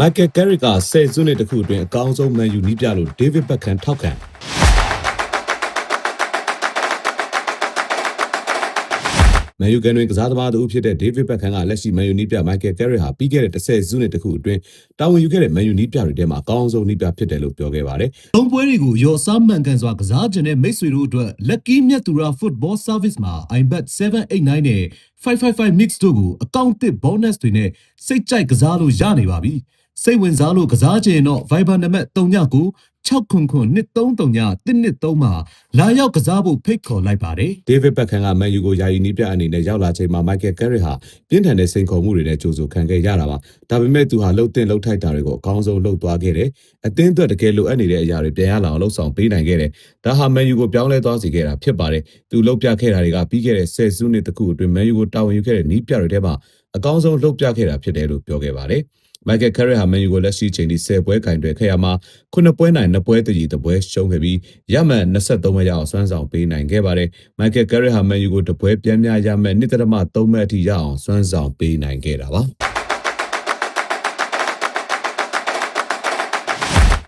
Michael Carrick က10စုနှစ်တခုအတွင်းအကောင်းဆုံးမန်ယူနီးပြလို့ David Beckham ထောက်ခံမန်ယူကန်တွင်ကစားသမားတို့ဖြစ်တဲ့ David Beckham ကလက်ရှိမန်ယူနီးပြ Michael Carrick ဟာပြီးခဲ့တဲ့10စုနှစ်တခုအတွင်းတာဝန်ယူခဲ့တဲ့မန်ယူနီးပြတွေထဲမှာအကောင်းဆုံးနီးပြဖြစ်တယ်လို့ပြောခဲ့ပါတယ်။သုံးပွဲတွေကိုရော်စားမှန်ကန်စွာကစားခြင်းနဲ့မိတ်ဆွေတို့အတွက် Lucky မြတ်သူရ Football Service မှာ iBet 789နဲ့555 mix တို့ကိုအကောင့်တစ် bonus တွေနဲ့စိတ်ကြိုက်ကစားလို့ရနေပါပြီ။စိတ်ဝင်စားလို့ကစားခြင်းတော့ Viber နံပါတ်39 699-233-113မှာလာရောက်ကစားဖို့ဖိတ်ခေါ်လိုက်ပါတယ်။ David Beckham ကမန်ယူကိုယာယီနီးပြအနေနဲ့ရောက်လာချိန်မှာ Michael Carrick ဟာပြင်းထန်တဲ့စိန်ခေါ်မှုတွေနဲ့ကြိုးဆိုခံခဲ့ရတာပါ။ဒါပေမဲ့သူဟာလှုပ်တင်လှုပ်ထိုက်တာတွေကိုအကောင်းဆုံးလှုပ်သွားခဲ့တယ်။အသင်းအတွက်တကယ်လိုအပ်နေတဲ့အရာတွေပြန်ရလာအောင်လှုပ်ဆောင်ပေးနိုင်ခဲ့တယ်။ဒါဟာမန်ယူကိုပြောင်းလဲသွားစေခဲ့တာဖြစ်ပါတယ်။သူလှုပ်ပြခဲ့တာတွေကပြီးခဲ့တဲ့10စုနှစ်တခုအတွင်းမန်ယူကိုတာဝန်ယူခဲ့တဲ့နီးပြတွေထဲမှာအကောင်းဆုံးလှုပ်ပြခဲ့တာဖြစ်တယ်လို့ပြောခဲ့ပါတယ်။ Michael Carrick ဟာမန်ယူကိုလက်ရှိချိန်ထိ10ပွဲကင်တွယ်ခဲ့ရမှာ9ပွဲနိုင်2ပွဲတည်1ပွဲရှုံးခဲ့ပြီးရမှန်23ပွဲရအောင်စွမ်းဆောင်ပေးနိုင်ခဲ့ပါတယ်။ Michael Carrick ဟာမန်ယူကိုတပွဲပြန်များရမှန်1.3 မှတ်အထိရအောင်စွမ်းဆောင်ပေးနိုင်ခဲ့တာပါ။